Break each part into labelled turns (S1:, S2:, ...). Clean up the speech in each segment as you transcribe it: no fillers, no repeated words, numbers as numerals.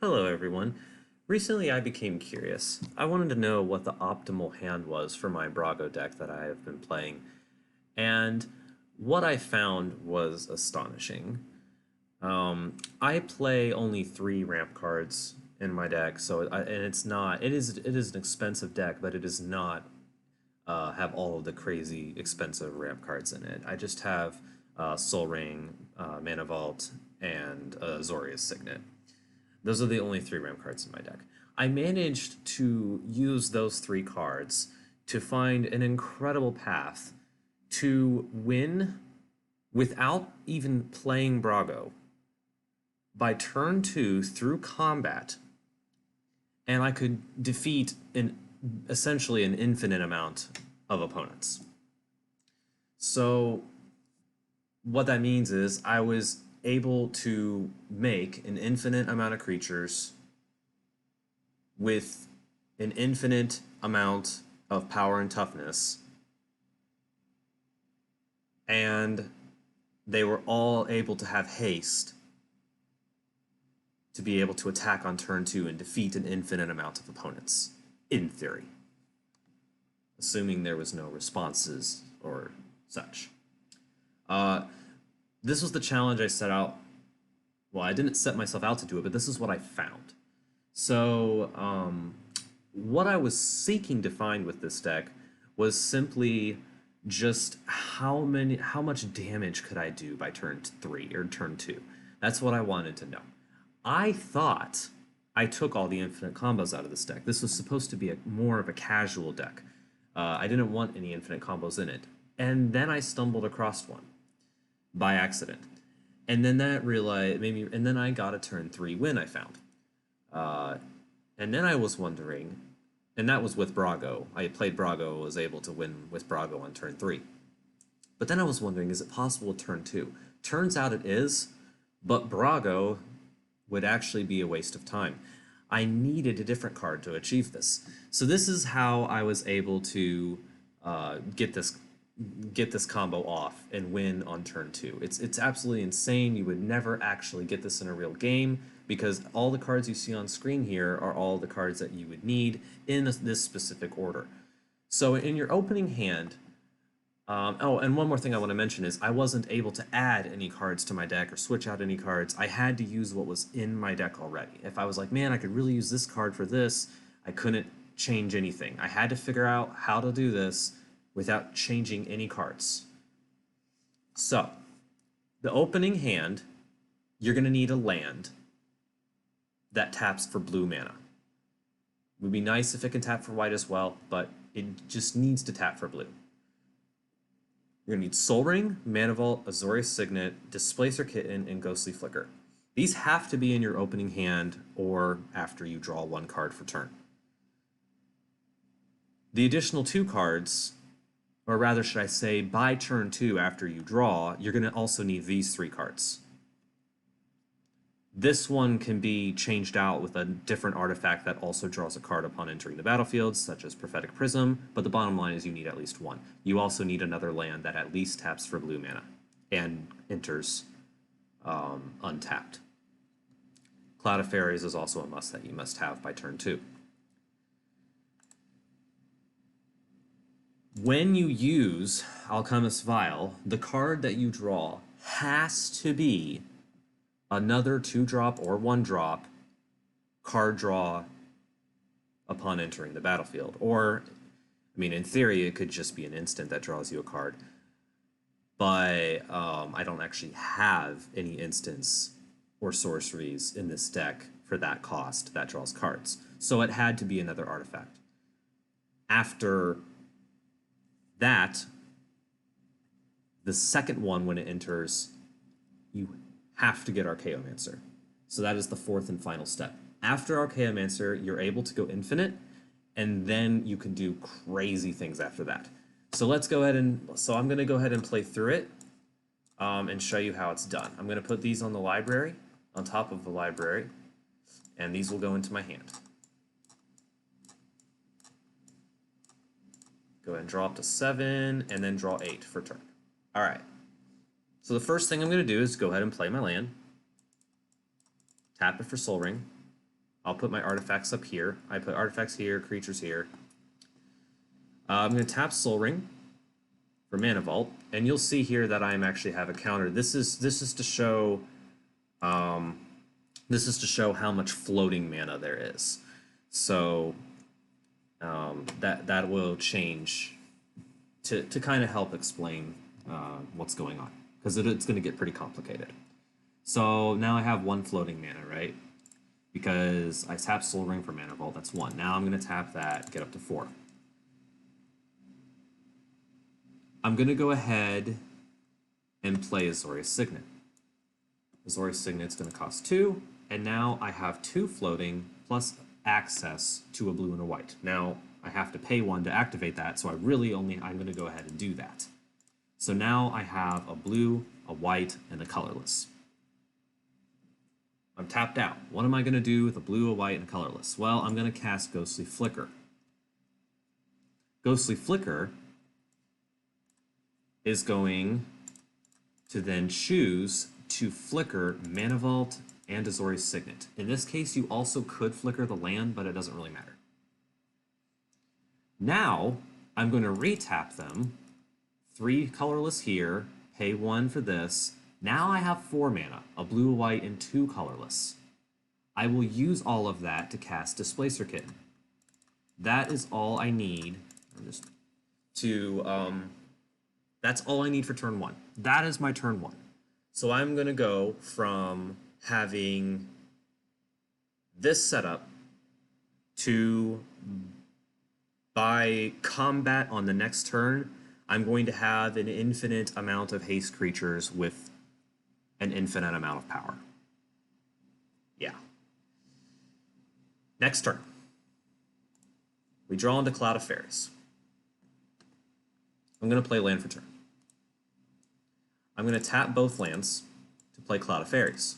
S1: Hello, everyone. Recently, I became curious. I wanted to know what the optimal hand was for my Brago deck that I have been playing, and what I found was astonishing. I play only three ramp cards in my deck, and it's not. It is an expensive deck, but it does not have all of the crazy expensive ramp cards in it. I just have Soul Ring, Mana Vault, and Zoria's Signet. Those are the only three ramp cards in my deck. I managed to use those three cards to find an incredible path to win without even playing Brago by turn two through combat, and I could defeat essentially an infinite amount of opponents. So what that means is I was able to make an infinite amount of creatures with an infinite amount of power and toughness, and they were all able to have haste to be able to attack on turn two and defeat an infinite amount of opponents, in theory, assuming there was no responses or such. Uh, this was the challenge I set out. Well, I didn't set myself out to do it, but this is what I found. So, what I was seeking to find with this deck was simply just how much damage could I do by turn three or turn two. That's what I wanted to know. I thought I took all the infinite combos out of this deck. This was supposed to be more of a casual deck. I didn't want any infinite combos in it. And then I stumbled across one by accident. And then that realized maybe, and then I got a turn three win I found. And then I was wondering, and that was with Brago. I played Brago, was able to win with Brago on turn three. But then I was wondering, is it possible turn two? Turns out it is, but Brago would actually be a waste of time. I needed a different card to achieve this. So this is how I was able to get this combo off and win on turn two. It's absolutely insane. You would never actually get this in a real game because all the cards you see on screen here are all the cards that you would need in this specific order. So in your opening hand, oh, and one more thing I want to mention is I wasn't able to add any cards to my deck or switch out any cards. I had to use what was in my deck already. If I was like, man, I could really use this card for this, I couldn't change anything. I had to figure out how to do this without changing any cards. So, the opening hand, you're going to need a land that taps for blue mana. It would be nice if it can tap for white as well, but it just needs to tap for blue. You're going to need Soul Ring, Mana Vault, Azorius Signet, Displacer Kitten, and Ghostly Flicker. These have to be in your opening hand or after you draw one card for turn. The additional two cards, or rather should I say by turn two after you draw, you're going to also need these three cards. This one can be changed out with a different artifact that also draws a card upon entering the battlefield, such as Prophetic Prism, but the bottom line is you need at least one. You also need another land that at least taps for blue mana and enters untapped. Cloud of Fairies is also a must that you must have by turn two. When you use Alchemist's Vial, the card that you draw has to be another 2-drop or 1-drop card draw upon entering the battlefield. Or, I mean, in theory, it could just be an instant that draws you a card. But I don't actually have any instants or sorceries in this deck for that cost that draws cards. So it had to be another artifact. After that, the second one, when it enters, you have to get Archaeomancer. So that is the fourth and final step. After Archaeomancer, you're able to go infinite, and then you can do crazy things after that. So let's go ahead and, so I'm going to go ahead and play through it and show you how it's done. I'm going to put these on the library, on top of the library, and these will go into my hand. Go ahead and draw up to 7, and then draw 8 for turn. All right. So the first thing I'm going to do is go ahead and play my land. Tap it for Soul Ring. I'll put my artifacts up here. I put artifacts here, creatures here. I'm going to tap Soul Ring for Mana Vault, and you'll see here that I actually have a counter. This is to show how much floating mana there is. So that will change to kind of help explain what's going on, because it's going to get pretty complicated. So now I have 1 floating mana, right? Because I tapped Soul Ring for Mana Vault, that's 1. Now I'm going to tap that, get up to 4. I'm going to go ahead and play Azorius Signet. Azorius Signet's going to cost 2, and now I have 2 floating plus access to a blue and a white. Now I have to pay 1 to activate that, so I'm going to go ahead and do that. So now I have a blue, a white, and a colorless. I'm tapped out. What am I going to do with a blue, a white, and a colorless? Well, I'm going to cast Ghostly Flicker. Ghostly Flicker is going to then choose to flicker Mana Vault and Azorius Signet. In this case, you also could flicker the land, but it doesn't really matter. Now, I'm going to retap them. 3 colorless here, pay 1 for this. Now I have 4 mana, a blue, a white, and 2 colorless. I will use all of that to cast Displacer Kitten. That is all I need. That's all I need for turn 1. That is my turn 1. So I'm going to go from having this setup to, by combat on the next turn, I'm going to have an infinite amount of haste creatures with an infinite amount of power. Yeah. Next turn. We draw into Cloud of Fairies. I'm going to play land for turn. I'm going to tap both lands to play Cloud of Fairies,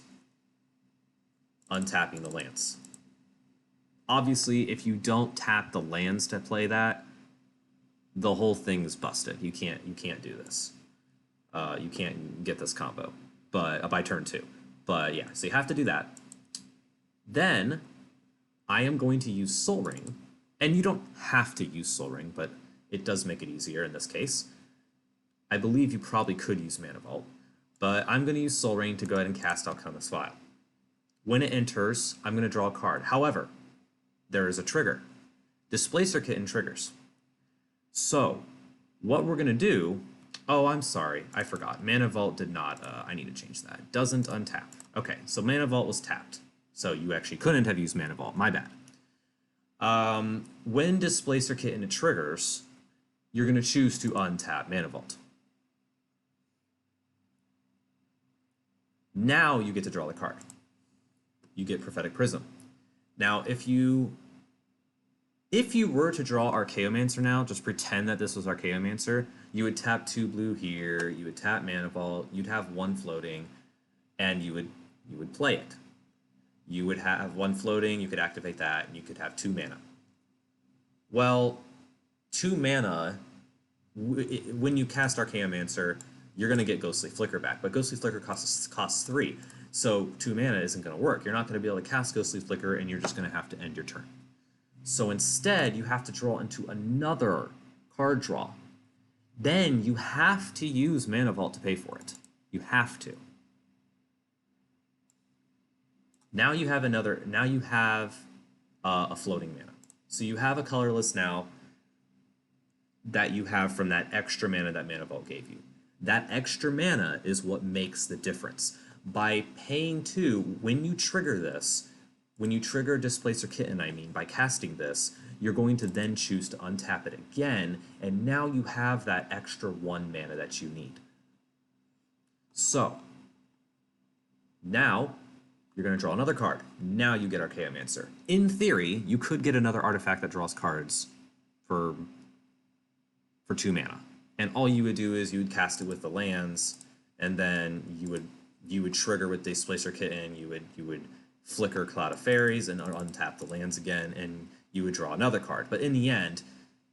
S1: untapping the lands. Obviously, if you don't tap the lands to play that, the whole thing is busted. You can't do this. You can't get this combo, but by turn 2. But yeah, so you have to do that. Then I am going to use Soul Ring, and you don't have to use Soul Ring, but it does make it easier in this case. I believe you probably could use Mana Vault, but I'm going to use Soul Ring to go ahead and cast Alchemist's Vial. When it enters, I'm going to draw a card. However, there is a trigger. Displacer Kitten triggers. So, what we're going to do... Oh, I'm sorry. I forgot. Mana Vault did not... I need to change that. It doesn't untap. Okay, so Mana Vault was tapped. So you actually couldn't have used Mana Vault. My bad. When Displacer Kitten triggers, you're going to choose to untap Mana Vault. Now you get to draw the card. You get Prophetic Prism. Now, if you were to draw Archaeomancer now, just pretend that this was Archaeomancer, you would tap 2 blue here, you would tap Mana Vault, you'd have 1 floating, and you would play it. You would have 1 floating, you could activate that, and you could have 2 mana. Well, 2 mana, when you cast Archaeomancer, you're going to get Ghostly Flicker back, but Ghostly Flicker costs 3, so 2 mana isn't going to work. You're not going to be able to cast Ghostly Flicker, and you're just going to have to end your turn. So instead, you have to draw into another card draw. Then you have to use Mana Vault to pay for it. You have to. Now you have a floating mana. So you have a colorless now that you have from that extra mana that Mana Vault gave you. That extra mana is what makes the difference. By paying 2, when you trigger this, when you trigger Displacer Kitten, by casting this, you're going to then choose to untap it again, and now you have that extra 1 mana that you need. So, now, you're going to draw another card. Now you get Archaeomancer. In theory, you could get another artifact that draws cards for 2 mana. And all you would do is you would cast it with the lands, and then you would trigger with Displacer Kitten, you would flicker Cloud of Fairies and untap the lands again, and you would draw another card. But in the end,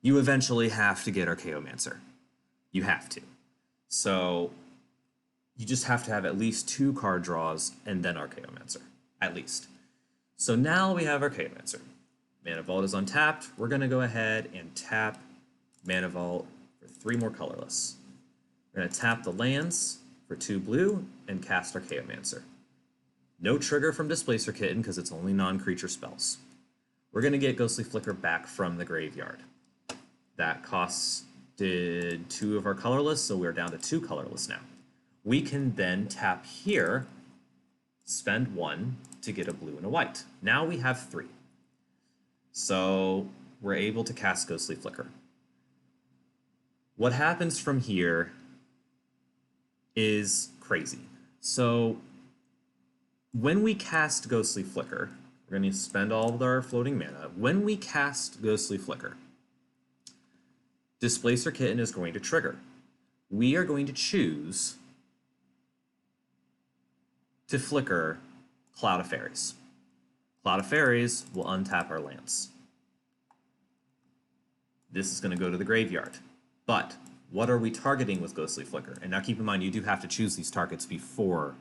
S1: you eventually have to get Archaeomancer. You have to. So you just have to have at least 2 card draws and then Archaeomancer. At least. So now we have Archaeomancer. Mana Vault is untapped. We're going to go ahead and tap Mana Vault for 3 more colorless. We're going to tap the lands for 2 blue and cast Archaeomancer. No trigger from Displacer Kitten because it's only non-creature spells. We're going to get Ghostly Flicker back from the graveyard. That costed 2 of our colorless, so we're down to 2 colorless now. We can then tap here, spend 1 to get a blue and a white. Now we have 3. So we're able to cast Ghostly Flicker. What happens from here is crazy. So when we cast Ghostly Flicker, we're going to spend all of our floating mana. When we cast Ghostly Flicker, Displacer Kitten is going to trigger. We are going to choose to flicker Cloud of Fairies. Cloud of Fairies will untap our lands. This is going to go to the graveyard. But what are we targeting with Ghostly Flicker? And now keep in mind, you do have to choose these targets before.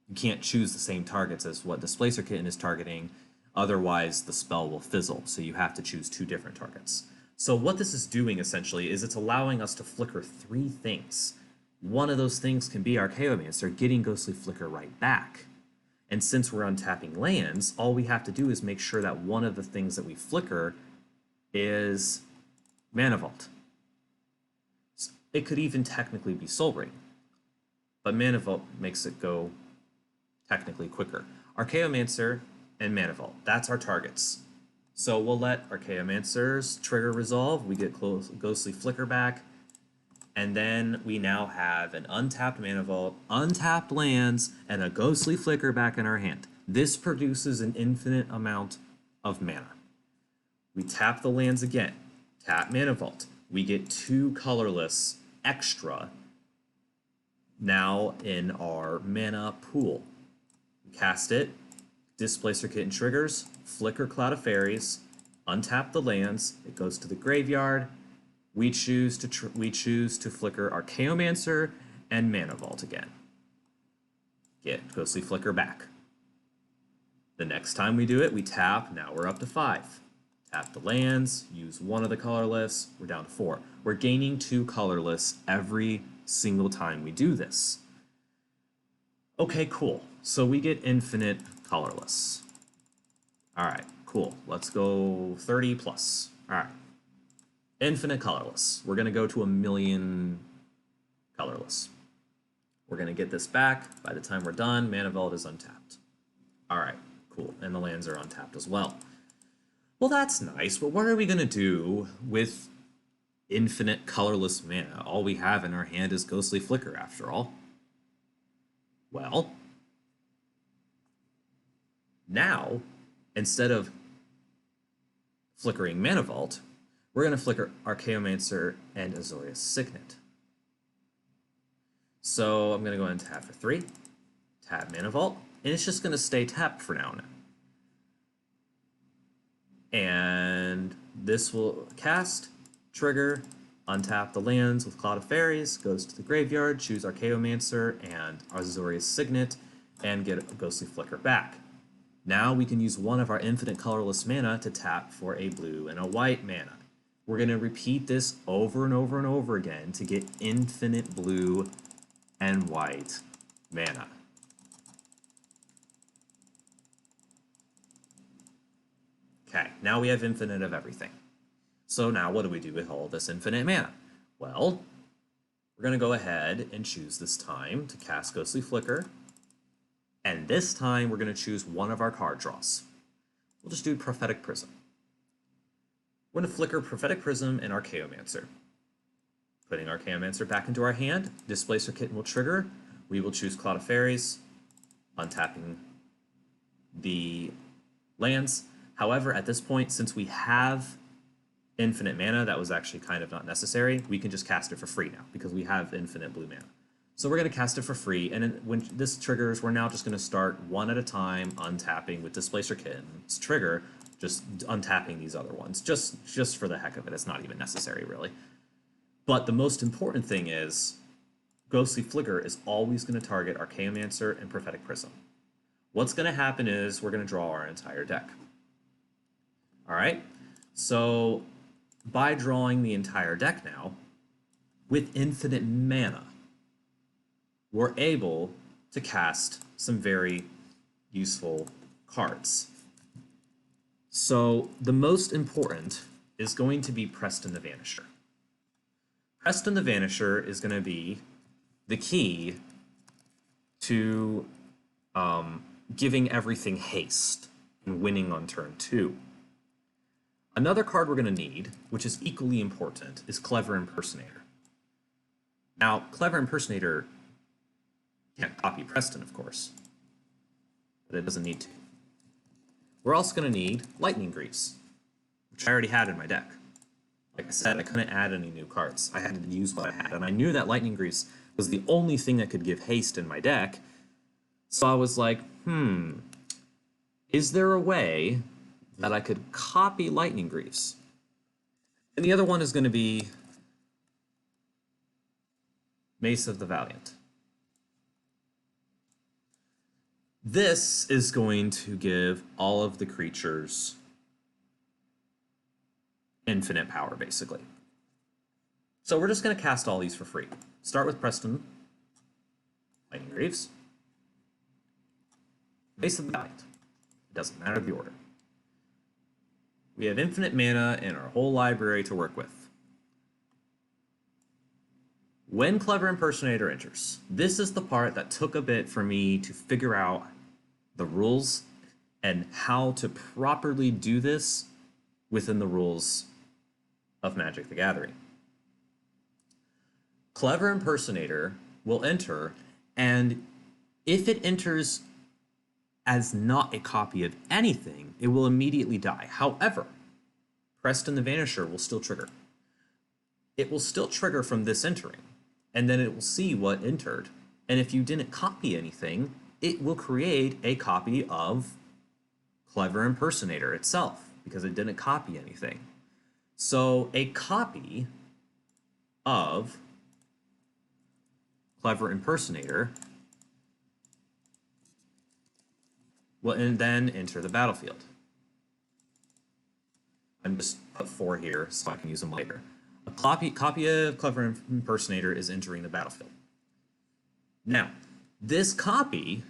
S1: You can't choose the same targets as what Displacer Kitten is targeting. Otherwise, the spell will fizzle. So you have to choose 2 different targets. So what this is doing, essentially, is it's allowing us to flicker 3 things. One of those things can be Archaeomancer, getting Ghostly Flicker right back. And since we're untapping lands, all we have to do is make sure that one of the things that we flicker is Mana Vault. It could even technically be Soul Ring, but Mana Vault makes it go technically quicker. Archaeomancer and Mana Vault, that's our targets. So we'll let Archaeomancer's trigger resolve, we get Ghostly Flicker back, and then we now have an untapped Mana Vault, untapped lands, and a Ghostly Flicker back in our hand. This produces an infinite amount of mana. We tap the lands again, tap Mana Vault. We get 2 colorless extra now in our mana pool. We cast it, Displacer Kitten triggers, flicker Cloud of Fairies, untap the lands, it goes to the graveyard. We choose to flicker Archaeomancer and Mana Vault again. Get Ghostly Flicker back. The next time we do it, we tap, now we're up to 5. Tap the lands, use 1 of the colorless, we're down to 4. We're gaining 2 colorless every single time we do this. Okay, cool. So we get infinite colorless. Alright, cool. Let's go 30 plus. Alright. Infinite colorless. We're going to go to 1,000,000 colorless. We're going to get this back. By the time we're done, Mana Vault is untapped. Alright, cool. And the lands are untapped as well. Well, that's nice, but what are we going to do with infinite colorless mana? All we have in our hand is Ghostly Flicker, after all. Well, now, instead of flickering Mana Vault, we're going to flicker Archaeomancer and Azorius Signet. So I'm going to go ahead and tap for 3, tap Mana Vault, and it's just going to stay tapped for now. And this will cast, trigger, untap the lands with Cloud of Fairies, goes to the graveyard, choose Archaeomancer and Azorius Signet, and get a Ghostly Flicker back. Now we can use 1 of our infinite colorless mana to tap for a blue and a white mana. We're going to repeat this over and over and over again to get infinite blue and white mana. Okay, now we have infinite of everything. So now what do we do with all this infinite mana? Well, we're going to go ahead and choose this time to cast Ghostly Flicker. And this time we're going to choose 1 of our card draws. We'll just do Prophetic Prism. We're going to flicker Prophetic Prism and Archaeomancer. Putting Archaeomancer back into our hand, Displacer Kitten will trigger. We will choose Cloud of Fairies, untapping the lands. However, at this point, since we have infinite mana, that was actually kind of not necessary. We can just cast it for free now because we have infinite blue mana. So we're going to cast it for free, and when this triggers, we're now just going to start 1 at a time, untapping with Displacer Kitten's trigger, just untapping these other ones, just for the heck of it. It's not even necessary, really. But the most important thing is, Ghostly Flicker is always going to target Archaeomancer and Prophetic Prism. What's going to happen is we're going to draw our entire deck. All right? So by drawing the entire deck now, with infinite mana, we're able to cast some very useful cards. So the most important is going to be Preston the Vanisher. Preston the Vanisher is going to be the key to giving everything haste and winning on turn 2. Another card we're going to need, which is equally important, is Clever Impersonator. Now, Clever Impersonator can't copy Preston, of course, but it doesn't need to. We're also going to need Lightning Greaves, which I already had in my deck. Like I said, I couldn't add any new cards. I had to use what I had, and I knew that Lightning Greaves was the only thing that could give haste in my deck. So I was like, is there a way that I could copy Lightning Greaves? And the other one is going to be Mace of the Valiant. This is going to give all of the creatures infinite power, basically. So we're just going to cast all these for free. Start with Preston, Lightning Greaves, Mace of the Valiant. It doesn't matter the order. We have infinite mana and our whole library to work with. When Clever Impersonator enters, this is the part that took a bit for me to figure out the rules and how to properly do this within the rules of Magic the Gathering. Clever Impersonator will enter, and if it enters as not a copy of anything, it will immediately die. However, Preston the Vanisher will still trigger. It will still trigger from this entering, and then it will see what entered. And if you didn't copy anything, it will create a copy of Clever Impersonator itself, because it didn't copy anything. So a copy of Clever Impersonator will then enter the battlefield. I'm just put 4 here so I can use them later. A copy of Clever Impersonator is entering the battlefield. Now, this copy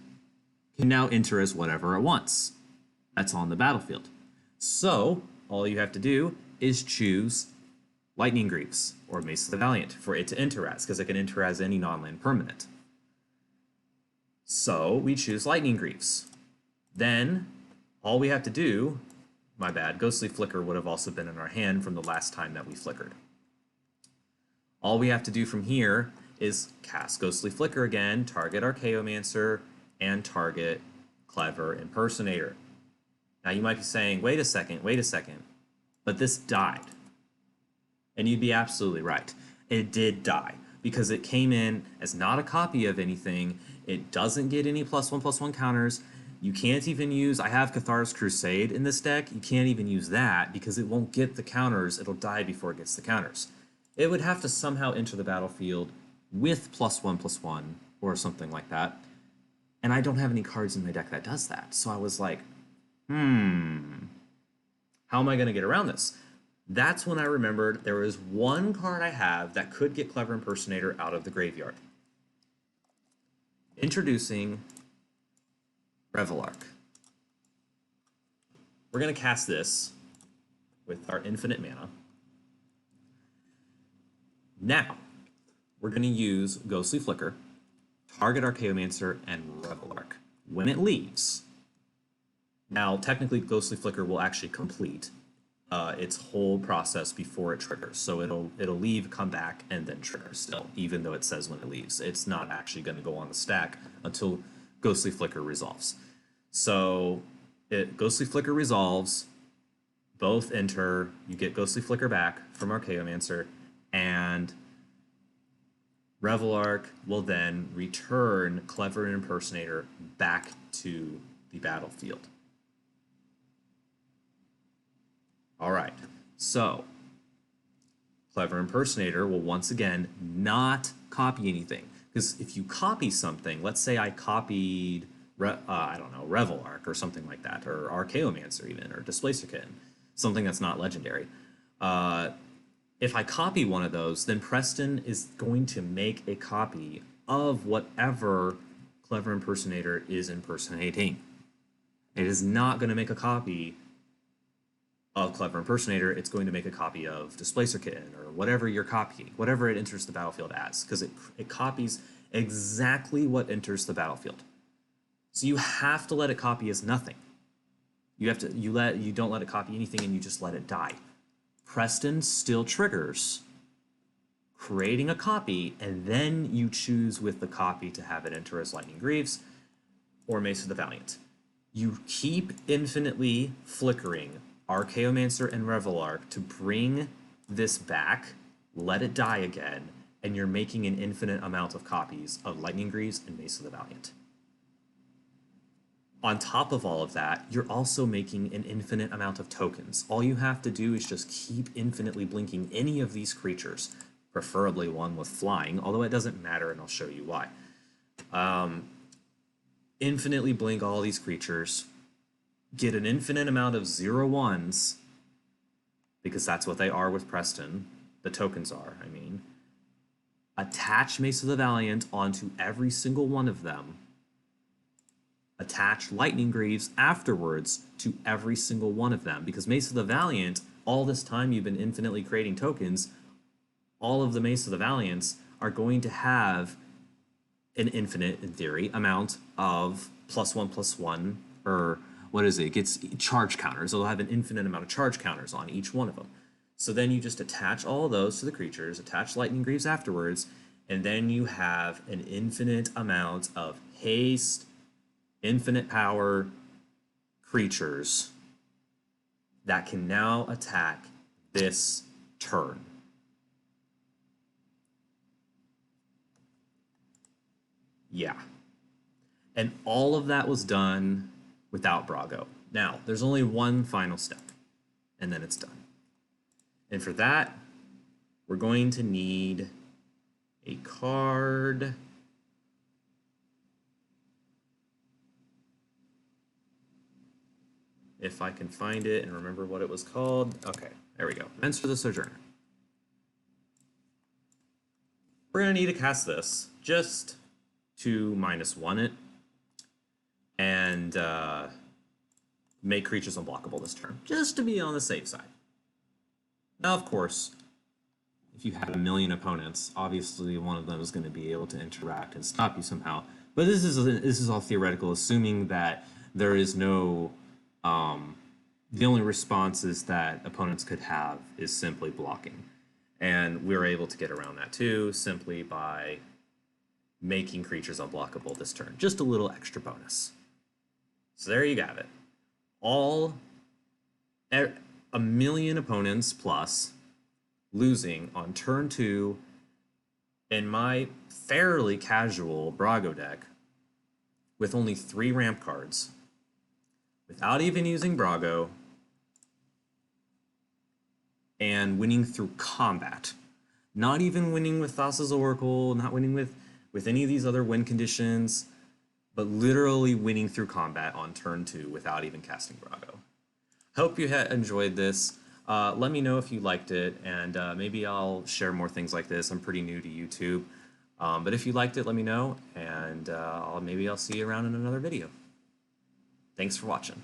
S1: can now enter as whatever it wants that's on the battlefield. So all you have to do is choose Lightning Greaves or Mace of the Valiant for it to enter as, because it can enter as any non-land permanent. So we choose Lightning Greaves. Then all we have to do, my bad, Ghostly Flicker would have also been in our hand from the last time that we flickered. All we have to do from here is cast Ghostly Flicker again, target Archaeomancer, and target Clever Impersonator. Now you might be saying, wait a second, but this died. And you'd be absolutely right. It did die, because it came in as not a copy of anything. It doesn't get any +1/+1 counters. You can't even use, I have Cathar's Crusade in this deck, you can't even use that because it won't get the counters, it'll die before it gets the counters. It would have to somehow enter the battlefield with +1/+1 or something like that. And I don't have any cards in my deck that does that. So I was like, how am I going to get around this? That's when I remembered there was one card I have that could get Clever Impersonator out of the graveyard. Introducing Revelark. We're going to cast this with our infinite mana. Now, we're going to use Ghostly Flicker, target Archaeomancer, and Revelark. When it leaves, now technically Ghostly Flicker will actually complete its whole process before it triggers. So it'll leave, come back, and then trigger still, even though it says when it leaves. It's not actually going to go on the stack until Ghostly Flicker resolves. So Ghostly Flicker resolves, both enter, you get Ghostly Flicker back from Archaeomancer, and Revelark will then return Clever Impersonator back to the battlefield. All right, so Clever Impersonator will once again not copy anything. Because if you copy something, let's say I copied I don't know, Revel Arc or something like that, or Archaeomancer even, or Displacer Kitten, something that's not legendary. If I copy one of those, then Preston is going to make a copy of whatever Clever Impersonator is impersonating. It is not going to make a copy of Clever Impersonator. It's going to make a copy of Displacer Kitten or whatever you're copying, whatever it enters the battlefield as, because it copies exactly what enters the battlefield. So you have to let it copy as nothing. You don't let it copy anything, and you just let it die. Preston still triggers creating a copy, and then you choose with the copy to have it enter as Lightning Greaves or Mace of the Valiant. You keep infinitely flickering Archaeomancer and Revel Arc to bring this back, let it die again, and you're making an infinite amount of copies of Lightning Greaves and Mace of the Valiant. On top of all of that, you're also making an infinite amount of tokens. All you have to do is just keep infinitely blinking any of these creatures, preferably one with flying, although it doesn't matter, and I'll show you why. Infinitely blink all these creatures, get an infinite amount of 0/1s, because that's what they are with Preston. The tokens are, I mean. Attach Mace of the Valiant onto every single one of them. Attach Lightning Greaves afterwards to every single one of them, because Mace of the Valiant, all this time you've been infinitely creating tokens, all of the Mace of the Valiants are going to have an infinite, in theory, amount of +1/+1, or what is it? It gets charge counters. It'll have an infinite amount of charge counters on each one of them. So then you just attach all of those to the creatures, attach Lightning Greaves afterwards, and then you have an infinite amount of haste, infinite power creatures that can now attack this turn. Yeah. And all of that was done without Brago. Now, there's only one final step, and then it's done. And for that, we're going to need a card. If I can find it and remember what it was called. Okay, there we go. Events for the Sojourner. We're going to need to cast this just to -1 it and make creatures unblockable this turn, just to be on the safe side. Now, of course, if you have a million opponents, obviously one of them is going to be able to interact and stop you somehow. But this is all theoretical, assuming that there is no the only responses that opponents could have is simply blocking. And we're able to get around that too, simply by making creatures unblockable this turn. Just a little extra bonus. So there you have it. A million opponents plus losing on turn 2 in my fairly casual Brago deck with only 3 ramp cards, without even using Brago, and winning through combat. Not even winning with Thassa's Oracle, not winning with any of these other win conditions, but literally winning through combat on turn 2 without even casting Brago. Hope you enjoyed this. Let me know if you liked it, and maybe I'll share more things like this. I'm pretty new to YouTube. But if you liked it, let me know, and maybe I'll see you around in another video. Thanks for watching.